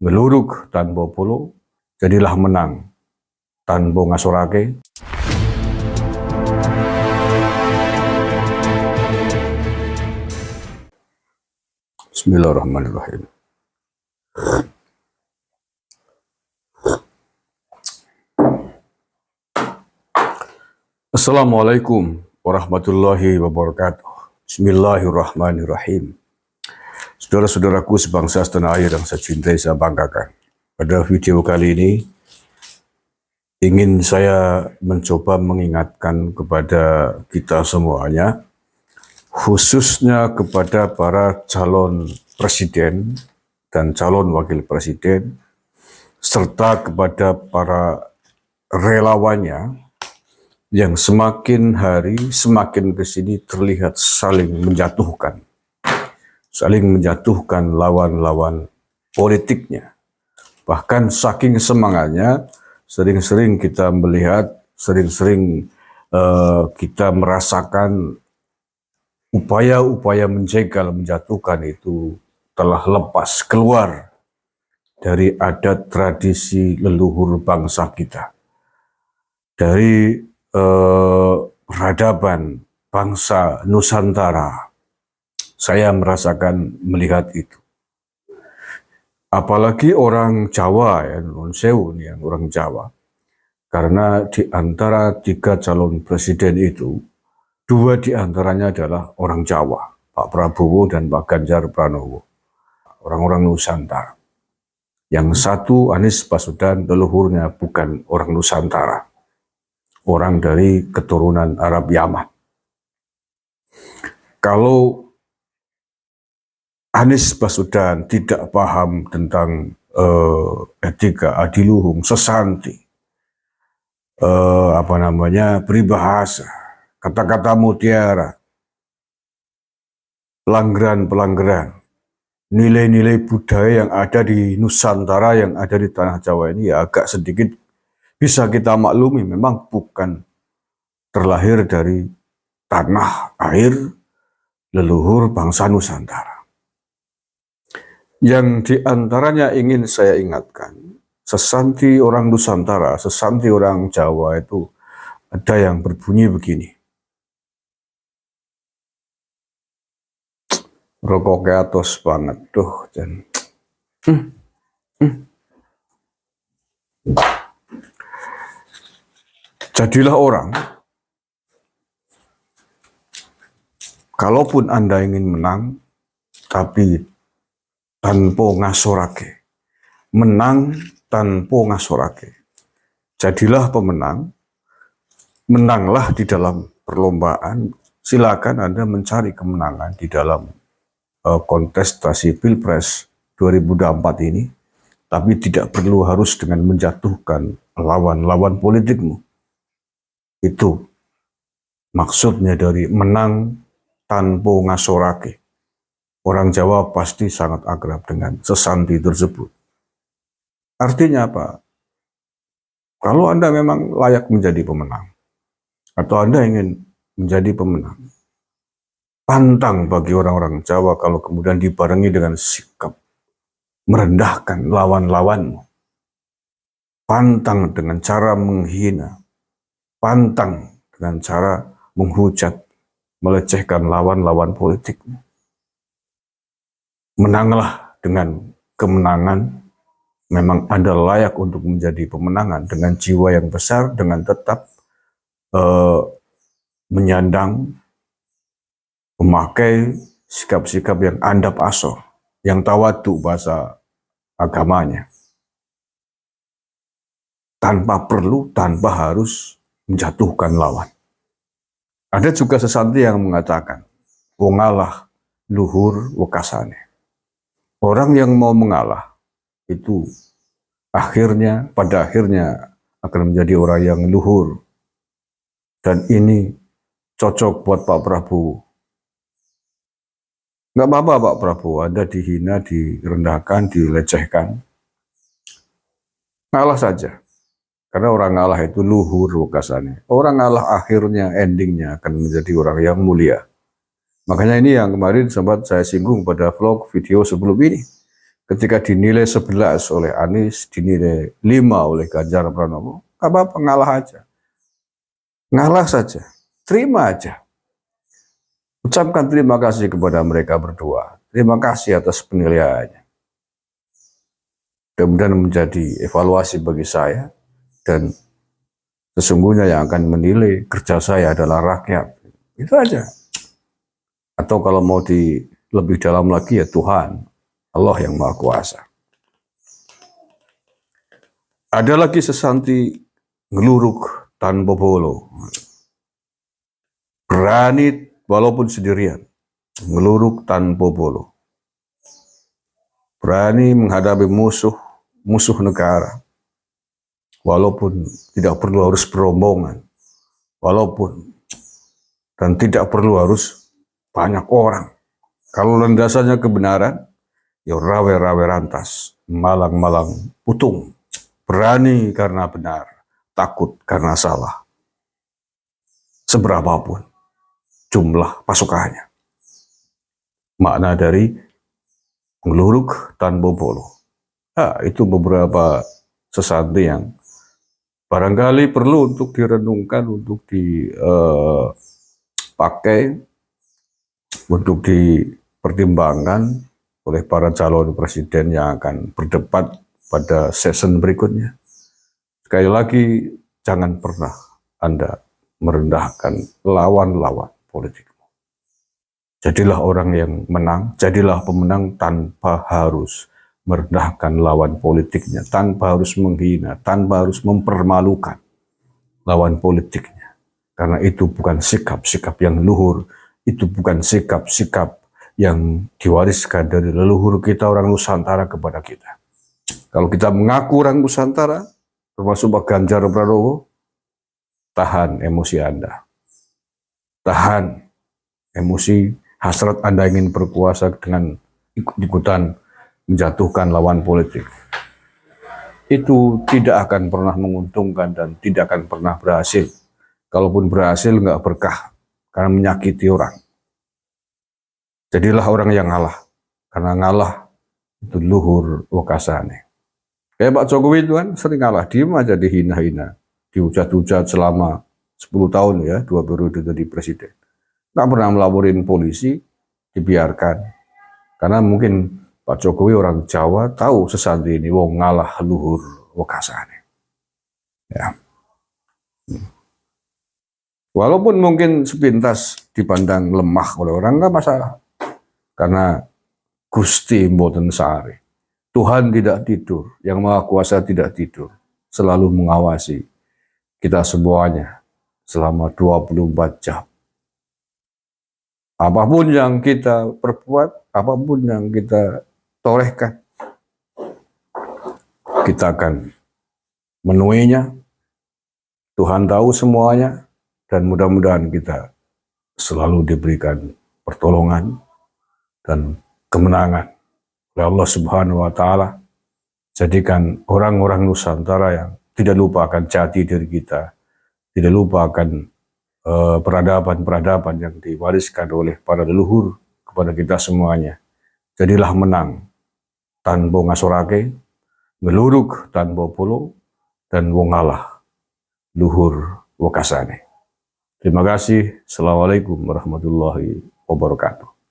Ngeluruk tanpa polo, jadilah menang tanpa ngasorake. Bismillahirrahmanirrahim. Assalamualaikum warahmatullahi wabarakatuh. Bismillahirrahmanirrahim. Saudara-saudaraku sebangsa setanah air yang saya cintai, saya banggakan. Pada video kali ini ingin saya mencoba mengingatkan kepada kita semuanya, khususnya kepada para calon presiden dan calon wakil presiden, serta kepada para relawannya yang semakin hari semakin kesini terlihat saling menjatuhkan lawan-lawan politiknya. Bahkan saking semangatnya, sering-sering kita melihat, kita merasakan upaya-upaya menjegal, menjatuhkan itu telah lepas keluar dari adat tradisi leluhur bangsa kita, dari peradaban bangsa Nusantara. Saya merasakan melihat itu. Apalagi orang Jawa, ya, non sewu nih, orang Jawa. Karena di antara 3 calon presiden itu, 2 di antaranya adalah orang Jawa, Pak Prabowo dan Pak Ganjar Pranowo, orang-orang Nusantara. Yang satu, Anies Baswedan, leluhurnya bukan orang Nusantara, orang dari keturunan Arab Yaman. Kalau Anies Baswedan tidak paham tentang etika, adiluhung, sesanti, peribahasa, kata-kata mutiara, pelanggaran-pelanggaran, nilai-nilai budaya yang ada di Nusantara, yang ada di tanah Jawa ini, ya agak sedikit bisa kita maklumi, memang bukan terlahir dari tanah air leluhur bangsa Nusantara. Yang diantaranya ingin saya ingatkan, sesanti orang Nusantara, sesanti orang Jawa itu ada yang berbunyi begini. Rokoknya atos banget, dan jadilah orang, kalaupun Anda ingin menang, tapi tanpa ngasorake. Menang tanpa ngasorake. Jadilah pemenang, menanglah di dalam perlombaan. Silakan Anda mencari kemenangan di dalam kontestasi Pilpres 2024 ini, tapi tidak perlu harus dengan menjatuhkan lawan-lawan politikmu. Itu maksudnya dari menang tanpa ngasorake. Orang Jawa pasti sangat akrab dengan sesanti tersebut. Artinya apa? Kalau Anda memang layak menjadi pemenang, atau Anda ingin menjadi pemenang, pantang bagi orang-orang Jawa kalau kemudian dibarengi dengan sikap merendahkan lawan-lawanmu. Pantang dengan cara menghina, pantang dengan cara menghujat, melecehkan lawan-lawan politikmu. Menanglah dengan kemenangan. Memang Anda layak untuk menjadi pemenangan dengan jiwa yang besar, dengan tetap menyandang, memakai sikap-sikap yang andap asor, yang tawadu bahasa agamanya, tanpa harus menjatuhkan lawan. Ada juga sesanti yang mengatakan, wongalah luhur wekasane. Orang yang mau mengalah itu pada akhirnya akan menjadi orang yang luhur. Dan ini cocok buat Pak Prabowo. Nggak apa-apa Pak Prabowo, Anda dihina, direndahkan, dilecehkan. Ngalah saja. Karena orang ngalah itu luhur wekasane. Orang ngalah akhirnya, endingnya akan menjadi orang yang mulia. Makanya ini yang kemarin sempat saya singgung pada vlog video sebelum ini. Ketika dinilai 11 oleh Anies, dinilai 5 oleh Ganjar Pranowo, apa-apa ngalah aja. Ngalah saja, terima aja. Ucapkan terima kasih kepada mereka berdua. Terima kasih atas penilaiannya. Mudah-mudahan menjadi evaluasi bagi saya, dan sesungguhnya yang akan menilai kerja saya adalah rakyat. Itu aja. Atau kalau mau lebih dalam lagi ya Tuhan, Allah yang Maha Kuasa. Ada lagi sesanti ngeluruk tanpa bolo. Berani walaupun sendirian, ngeluruk tanpa bolo. Berani menghadapi musuh negara. Walaupun tidak perlu harus berombongan. Dan tidak perlu harus banyak orang. Kalau landasannya kebenaran, ya rawe-rawe rantas, malang-malang putung. Berani karena benar, takut karena salah. Seberapapun jumlah pasukannya. Makna dari ngeluruk tanpa bolo. Itu beberapa sesanti yang barangkali perlu untuk direnungkan, untuk dipakai, untuk dipertimbangkan oleh para calon presiden yang akan berdebat pada season berikutnya. Sekali lagi, jangan pernah Anda merendahkan lawan-lawan politikmu. Jadilah orang yang menang, jadilah pemenang tanpa harus merendahkan lawan politiknya, tanpa harus menghina, tanpa harus mempermalukan lawan politiknya. Karena itu bukan sikap-sikap yang luhur, itu bukan sikap-sikap yang diwariskan dari leluhur kita orang Nusantara kepada kita. Kalau kita mengaku orang Nusantara, termasuk Pak Ganjar Pranowo, tahan emosi Anda. Tahan emosi, hasrat Anda ingin berkuasa dengan ikut-ikutan menjatuhkan lawan politik. Itu tidak akan pernah menguntungkan dan tidak akan pernah berhasil. Kalaupun berhasil, nggak berkah, karena menyakiti orang. Jadilah orang yang ngalah, karena ngalah itu luhur wakasane. Kayak Pak Jokowi itu kan sering ngalah, diem aja dihina-hina, dihujat-hujat selama 10 tahun ya, 2 periode jadi presiden. Nggak pernah melaporin polisi, dibiarkan. Karena mungkin Pak Jokowi orang Jawa tahu sesanti ini, wong ngalah luhur wakasane. Ya. Walaupun mungkin sepintas dipandang lemah oleh orang, nggak masalah. Karena Gusti mboten sare. Tuhan tidak tidur, yang Maha Kuasa tidak tidur, selalu mengawasi kita semuanya selama 24 jam. Apapun yang kita perbuat, apapun yang kita torehkan, kita akan menuainya. Tuhan tahu semuanya, dan mudah-mudahan kita selalu diberikan pertolongan dan kemenangan oleh Allah Subhanahu wa Ta'ala. Jadikan orang-orang Nusantara yang tidak lupakan jati diri kita, tidak lupakan peradaban-peradaban yang diwariskan oleh para leluhur kepada kita semuanya. Jadilah menang tanpa ngasorake, ngeluruk tanpa polo, dan wong ngalah luhur wakasane. Terima kasih. Assalamualaikum warahmatullahi wabarakatuh.